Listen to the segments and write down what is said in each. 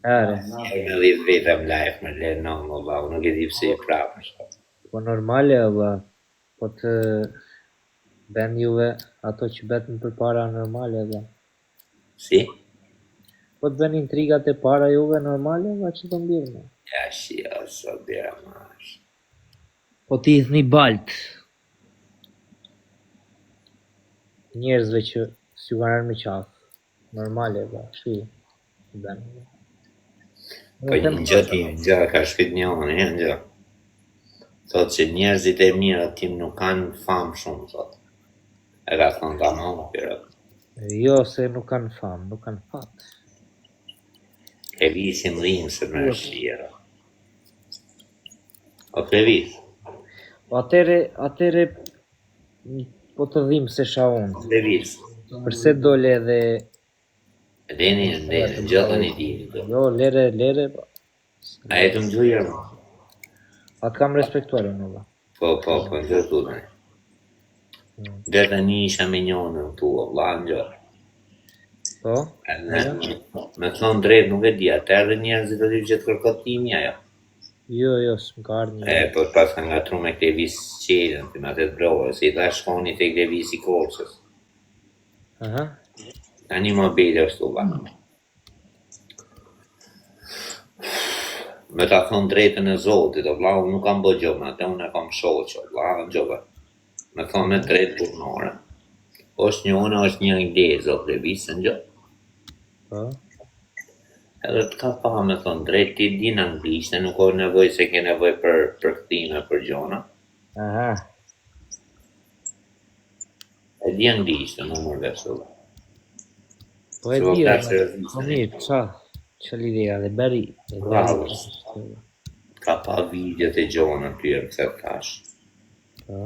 Are, Me 10 veta më live më le no më vau, nuk e di pse e prapë. po normale valla, po të ben juve ato që betën për para normale valla. Si? Po të ben intrigat e para juve normale valla që të mbirë. Ja shi, o sot bira mash. Po ti thni balt. Njerëzve që s'ju kanë rënë me qafë. Normale valla, shi. Ben. Po një gjë ka shkrit një anë, një gjë. Thot që njerëzit e mirë atim nuk kanë famë shumë, thot. E ka thonë ta më kërë. Jo se nuk kanë famë, nuk kanë fat. E visin dhimë se më shira. O të vis? Po atere po të dhimë se sha unë. Të vis. Përse dole edhe... Deni, gjotën i di. Jo, lere... A e të më gjujër më? A të kam respektuar unë, valla. Po, në gjërë të dhe. Dhe të një isha me njonë në tu, valla, në gjërë. Po? Me thonë drejt nuk e di, atë edhe njerëzit të që të kërkot timja, jo. Jo, s'më ka ardhë një. Po pas ka nga tru me këte visë qelën, të në atë të brovë, se i tha shkoni të këte visë i kolësës. Aha. Ta një më bejtë është të banë. Me ta thonë drejtën e zotit, o vlau, nuk kam bë gjobë, atë unë e kam shoqë, o vlau, në gjobë. Me thonë me drejtë turnore. është një ide, zotë dhe visë në gjobë. Po? Edhe të ka pa me thonë drejt ti din anglisht e nuk o nevoj se ke nevoj për këthime për gjona. Aha. E di anglisht e nuk mërë vesë. Po e di, po mirë, që lidhja dhe beri. Bravo. Ka pa videot e gjona të tjërë këse tash. Po?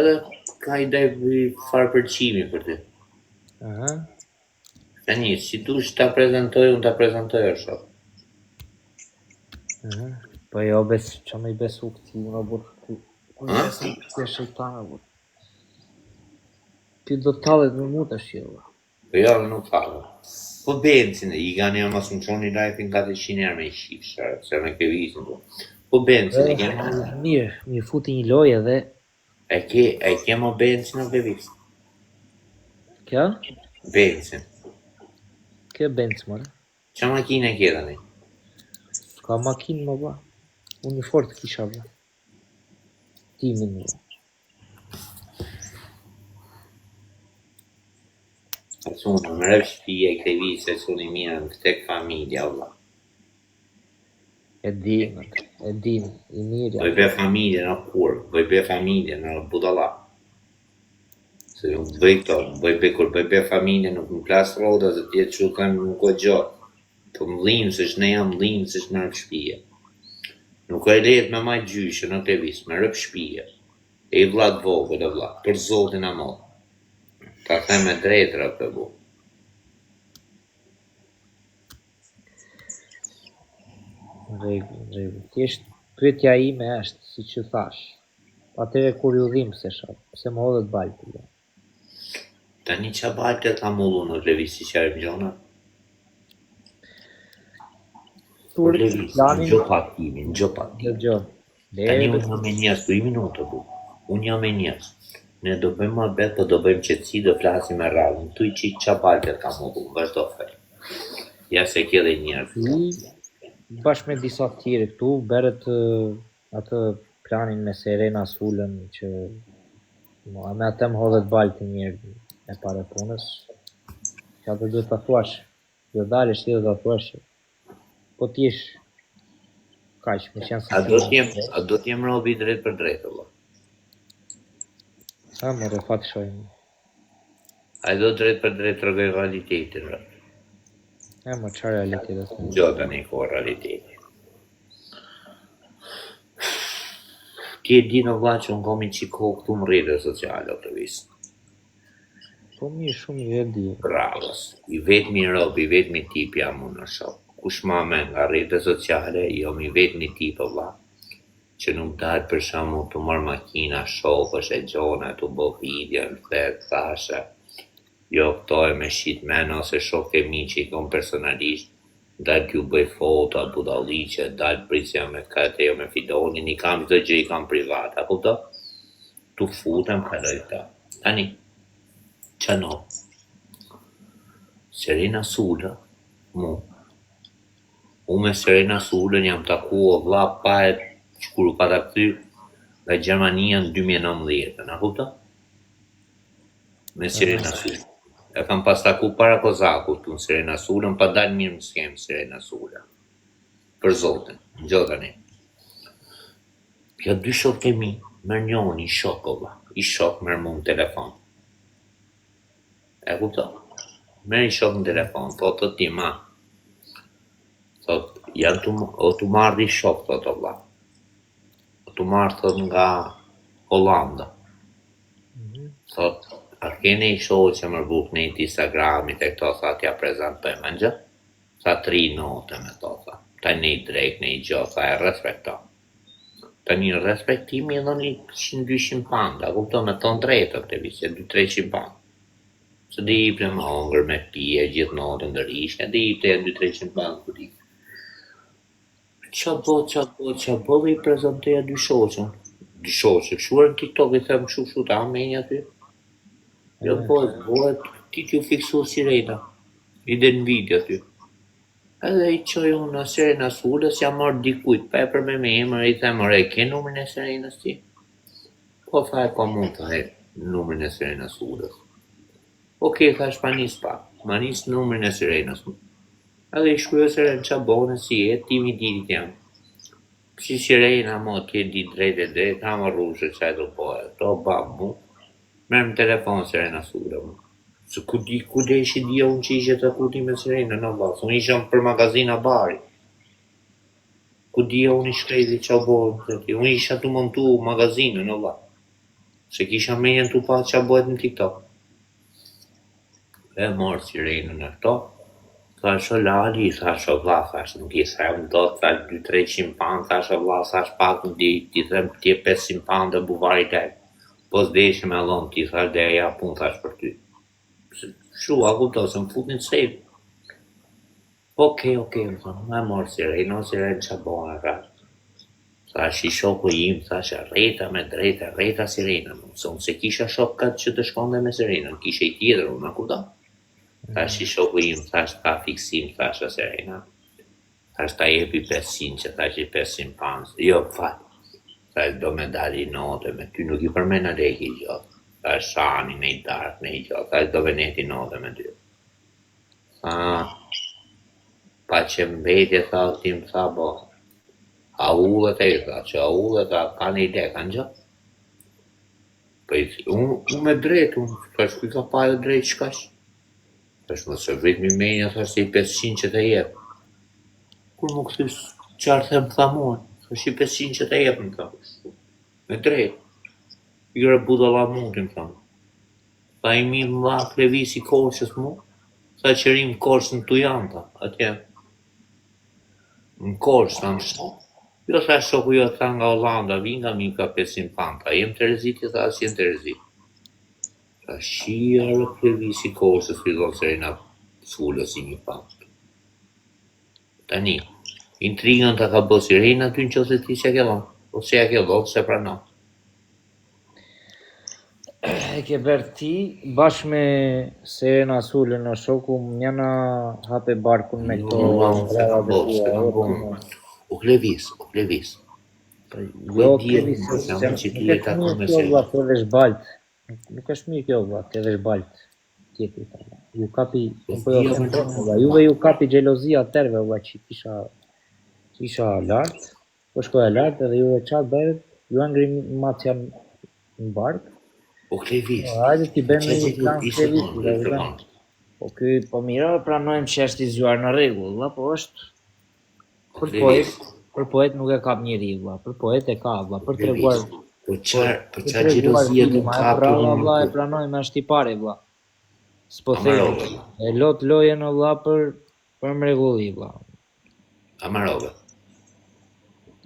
Edhe ka i daj farë përqimi për ti. Aha. E një, si du që ta prezentoj, unë ta prezentoj është. Po jo, që me i besu këti, unë burë këtu. Unë besu këti e shëjtanë, burë. Ti do të talet me mu të shqeva. Po jo, nuk falë. Po bencin, i gani jo mas më qoni lajfin 400 erë me i shifë, se me ke visin. Po bencin, i gani... Mirë futi një loj edhe... E ke mo bencin o ke visin? Kja? Bencin. Kë bencë, mërë? Qa makine ke dhe ne? Ka makinë, më ba. Unë një fort kisha, ba. Timin, më ba. Sunë, më rëpë shpije këte vise, sunë i mirë në këtek familja, vla. E di, i mirë. Doj be familje në kur, doj be familje në budala. Se nuk bëj këto, kur bëj be familje nuk më plasë roda, se tjetë që kanë nuk o gjotë. Po më dhimë, se shë ne jam dhimë, se shë në rëpë shpije. Nuk o e letë me majtë gjyshë, në të visë, me rëpë shpije. E i vlatë vogë dhe vlatë, për zotin a modë. Ta the me drejtë rëpë bu. Regu. Tjeshtë pyetja ime është, si që thash. Atere kur ju dhimë se shatë, pse më hodhet baltë. Ta një qa baltë ta mullu në levisi që e më gjona? Në levisi, në gjopatimi. Ta një unë jam e njës, për i minutë bu. Unë jam e njës. Ne do bëjmë ma betë, po do bëjmë qëtësi, do flasim e rrallë. Në tuj që qa baltë ta mullu, vazhdo fërë. Ja se kje dhe njërë. Bashkë me disa tjere këtu, beret atë planin me Serena Sulën që me atë më hodhet baltë njërë e pare punës, që atë duhet të thuash, jo dalësh ti dhe të thuash, po t'jesh kaq, me qenë se... A do t'jem robi drejt për drejt, Allah? Ha, më rëfat shojnë. A do drejt për drejt të rëgoj realitetin, rë? E, më qa realitetet? Gjota një ko realitetin. Ti e di në vla që unë komi qiko këtu më rrëve sociale o të visë. Po mirë shumë i di. Bravos. I vetëmi robi, i vetëmi tip jam unë në shok. Kush ma me nga rrëve sociale, jo mi vetëmi tip o vla. Që nuk dalë për shamu të marrë makina, shokësh e gjona, të bo video, në fletë, thashe. Jo, këto e me shqit mena ose shok e mi që i kom personalisht, dalë t'ju bëj foto, budalliqe, dalë prisja me këtë, jo me fidonin, i kam çdo gjë i kam privat, a kupto? Tu futem, kaloj këta. Tani, qano, Serena Sula, unë me Serena Sulën jam taku o vlla pa e që kur u pata këty nga Gjermania në 2019, a kupto? Me Serena Sulën. E kam pas taku para Kozakut, unë Serena Sulën, pa dalë mirë më s'kem Serena Sulën. Për zotin, në gjotani. Kjo dy shok e mi, mërë njohën i shok, i shok mërë mu në telefon. E kupto? Mërë i shok në telefon, thotë ti ma. Thotë, janë tu marrë i shok, thotë o vlla. Tu marrë, thotë nga Hollanda. Thotë, a kene i shohë që më buk në Instagramit e këto, sa t'ja prezentojmë, në gjë? Sa 3 note me to, sa. Ta një drejk, një gjë, sa e respekto. Ta një respektimi edhe një 100-200 panda, kupto me ton drejtë, këtë visë, 200-300 panda. Se dhe i për më hongër me pije, gjithë notën dhe rishë, dhe i për 200-300 panda këtë i. Qa bo dhe i prezentoja dy shoqën. Dy shoqë, shuar në TikTok i them shu ta amenja ty. Jo bëhet, ti t'ju fiksu Sirena. I dhe në video ty. Edhe i qoj unë në Serena Sulës, jam marrë dikujt, pa e për me emër, i them, ore, ke numrin e Serenës ti? Po thaj, po mund të he numrin e Serena Sulës. Oke, thash pa nis pa, ma nis numrin e Serenës. Edhe i shkruaj Serena qa bone si e, ti mi ditit jam. Si Serena mo t'je di drejt e drejt, ha më rrushë qaj të pojë, to bab mu. Merë më telefon Serena Sulë mu. Se ku dhe ishi dhja unë që ishe të kuti me Serena në vlasë, unë isha për magazina bari. Ku dhja unë i shkrejti qa bojë, unë isha të montu magazinë në vlasë. Se kisha menjen të pa qa bojët në TikTok. E morë Serena në këto, thash o lali, thash o vla, thash nuk i them do të thash 200-300 pound, thash o vla, thash pak në ti them tje 500 pound dhe buvari tek. Po s'deshe me allon, ti thash dhe ja pun, thash për ty. Shu, a kupto, se më fut një sejt. Oke, më thonë, me morë Serena, Serena qa bona, thash. Thash i shoku im, thash rreta me drejta, rreta Serena, se unë se kisha shok këtë që të shkonde me Serena, kisha i tjetër, unë a kupto. Thash i shoku im, thash ka fiksim, thash a Serena. Thash ta jepi 500, që thash i 500 pounds. Jo, fat. Thash do me dali note, me ty nuk i përmena leki i gjotë. Thash shani, ne i dark, ne i gjotë. Thash do veneti note me ty. Pa që mbetje, thash tim, tha bo. A ullet e i tha, që a ullet ka një ide, kanë gjotë. Unë me drejt, thash kuj ka pa e drejt shkash. Thash më se vrit mi menja, thash se i 500 që të jep. Kur më këthys qarë them tha mua, thash i 500 që të jep në thash. Me drejt. I gre budala mundin thash. Tha i mi mla klevisi korshës mu, tha që rim korshën të janë tha, atje. Në korshë thash. Jo thash shoku jo tha nga Hollanda, vi nga mi ka 500 pound, tha jem të rezit, tha as jem të rezit. Tha shia rë klevisi korshës fillon Serena Sulës i një pound. Tani, intrigën të ka bë Serena ty në që se ti që ke dhon, ose ja ke dhon se pranon. E ke bërë ti, bashkë me Serena Sulën në shoku, njëna hape barkun me këto. U klevis. Jo, klevis, të vesh balt. Nuk është mirë kjo, të vesh balt. Ju kapi, juve ju kapi gjelozia tërve, që isha lartë, po shkoja lartë edhe juve qatë bërët, ju angri macja në barkë. O klevis. Hajde ti bëjmë një plan klevis. Po ky po mira pranojmë që është i zgjuar në rregull, po është për poet nuk e kap njeri, për poet e ka, për treguar. Po çfarë xhelozia do të kapë? Valla e pranojmë është i pare, vlla. S'po them. E lot lojën valla për mrekulli, vlla. Amarove.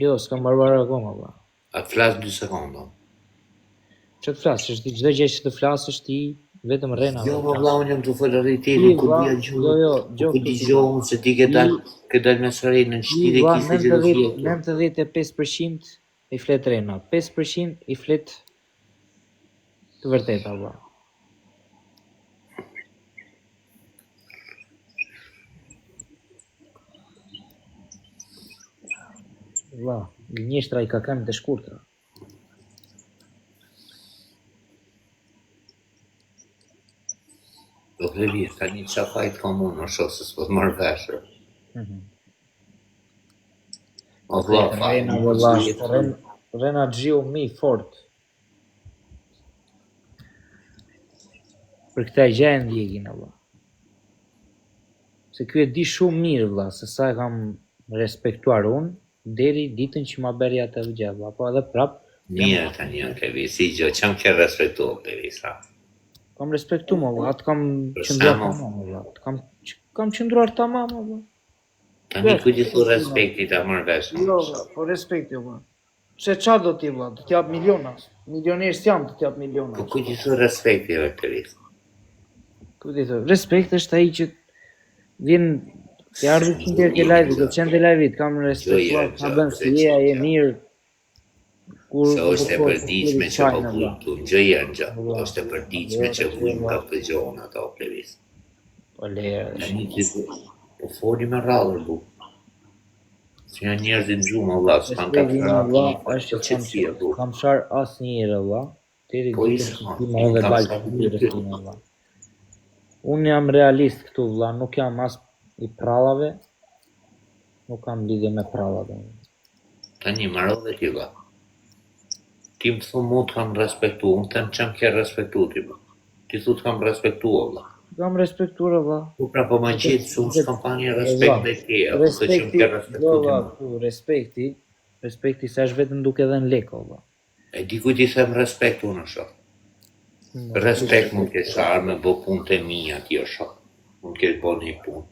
Jo, s'kam mbaruar akoma, vlla. A flas 2 sekonda. Që të flasësh, çdo gjë që të flasësh ti, Vetëm Rena. Jo, më vlla, unë jam të folë realiteti, Ti, ku vlla, bia jo, gjuhë, ku digjohun se ti ke dal me Sorin në shtëpi dhe kishte xhelozi. 95% i flet Rena, 5% i flet të vërteta, vlla. Vlla, gënjeshtra i ka këmbë të shkurtra. Do vlevi, tani qa fajt komunë, o shoh, se s'po të marrë veshër. O vlla, Rena, valla, Rena Gjiu mi fort. Për këta gjë e ndjekin, valla. Se ky e di shumë mirë, valla, se sa e kam respektuar unë deri ditën që ma beri atë gjë, valla, po edhe prap. Mirë tani janë Klevi, si gjë, çam ke respektu Klevi, sa? Kam respektu, valla, atë kam qëndruar tamam, valla. Kam qëndruar tamam, valla. Tani ku ti thu respekti ta marrë vesh? Jo, po respekti, valla. Se qa do t'i, valla, do t'jap miliona. Milionerës jam, do t'jap miliona. Po ku ti thu respekti dhe Klevi? Ku ti thu, respekt është ai që vjen të ardhë që ndjerë ke live, do qenë të live, kam respektuar, ka bënë si e mirë. Se është e përditshme që po putu, gjë janë gjë, është e përditshme që vujmë ka të gjohën ato Klevis. Po lejë. Tani ti po foli me rallër bu. Se janë njerëzit gjumë, Allah, s'kan ka të është që kam shar as njëre, Allah. Po isë, më dhe balë të rëstime, Allah. Unë jam realist këtu, vlla, nuk jam as i prallave, nuk kam lidhje me prallave. Tani marrë dhe ti, vlla. Ti më thu mu të kam respektu, unë them qëm ke respektu ti, vlla. Ti thu të kam respektu, vlla. Kam respektuar, vlla. Po pra po ma gjithë se unë s'kam pa një respekt dhe ti, apo se qëm ke respektu ti, respekti se është vetëm duke dhe në leko, vlla. E di ku ti them respekt unë shoh. Respekt mund kesh arë me bo punë të mija ti o shoh. Mund kesh bo një punë.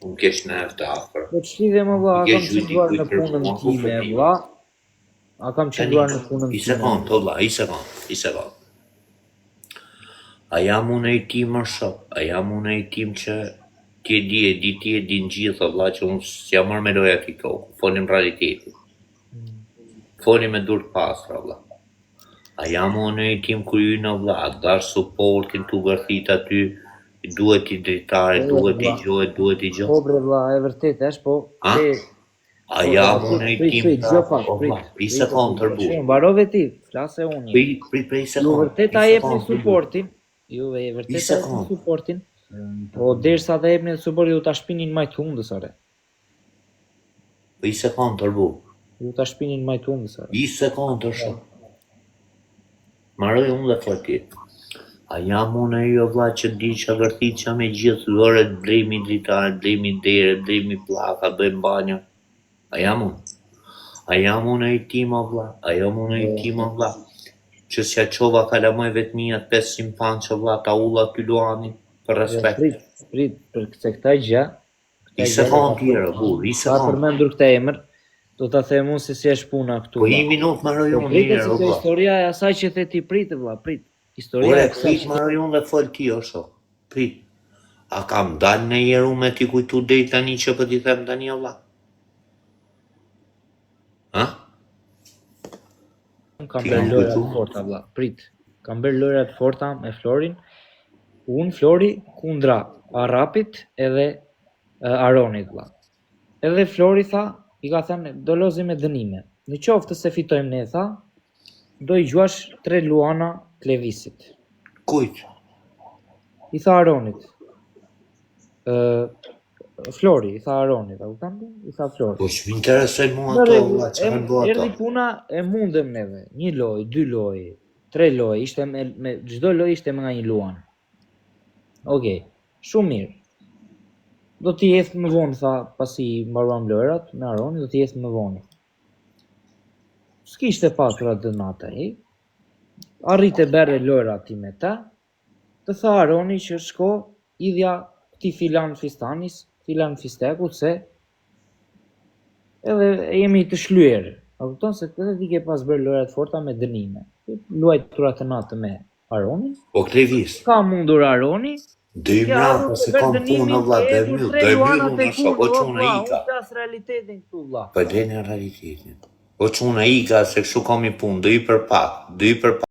Mund kesh në eftë afër. Po që lidhe më vlla, kam qëndruar në punën time, vlla. A kam qëndruar në punën time. I sekund, to vlla, i sekund. A jam unë e tim o shoh. A jam unë e tim që ti e di në gjithë, vlla, që unë s'jam marrë me loja ti kokë. Folim realiteti. Folim me dur të pasra, vlla. A jam unë e tim kur ju në vlla, dash supportin të gërthit aty, duhet i dritare, duhet i gjohet. Po bre vlla, e vërtet është, po... A jam unë e tim... I sekund tërbu. Barove ti, flase unë. Prit i sekund. Ju vërtet a jepni supportin, ju vërtet a jepni supportin, po derisa dhe jepni supportin, ju ta shpinin majtë hundës, are. I sekund tërbu. Ju ta shpinin majtë hundës, are. I sekund tërshë. Maroj unë dhe fërtit. A jam unë e jo vlla që di që gërthit që me gjithë lore, drejmi dritare, drejmi dere, drejmi plaka, bëjmë banjo. A jam unë. A jam unë e tim o vlla. A jam unë e tim o vlla. Që s'ja qova kalamoj vetë mijat 500 panë që vlla ta ulla ty luani për respekt. Prit, për këse këta gjë. I sekund tjera, burë, i sekund. Pa përmendur këta emër, do ta them unë se si është puna këtu. Po i minut maroj unë njërë, o vlla. Historia e asaj që the ti prit, vlla, prit. Ore, prit maroj unë dhe fol ti, o shoh. Prit. A kam dalë në jeru me ti kujtu dej tani që për ti them tani, o vlla? Ha? Kam bërë lojrat forta, vlla, prit. Kam bërë lojrat forta me Florin. Unë, Flori, kundra Arapit edhe Aronit, vlla. Edhe Flori tha, i ka thënë, do lozi me dënime. Në qoftë se fitojmë ne, tha, do i gjuash 3 luana Klevisit. Kujt? I tha Aronit. Flori, i tha Aronit, a u thamë? I tha Flori. Po që m'interesoj mua ato, vlla, që kanë bo ato. Erdi puna e mundëm neve, 1 loj, 2 loj, 3 loj, ishte me çdo loj ishte me nga 1 luan. Okej, shumë mirë. Do t'i jeth më vonë, tha, pasi mbaruam lojrat me Aronin, do t'i jeth më vonë. S'kishte pasur atë natë ai. Arrite bere lojra ti me ta, të tha Aroni që shko idhja këti filan fistanis, filan fistekut, se edhe jemi të shlyer. A kupton se edhe ti ke pas bërë lojrat forta me dënime. Luajt turat të natë me Aronin? Po Klevis, Ka mundur Aroni? dë i mrapa se kam punë vlla, dhe myll unë asha, o çuna ika. Unë flas realitetin këtu vlla. Po deni realitetin. O çuna ika se kështu kam i punë, do i për pak,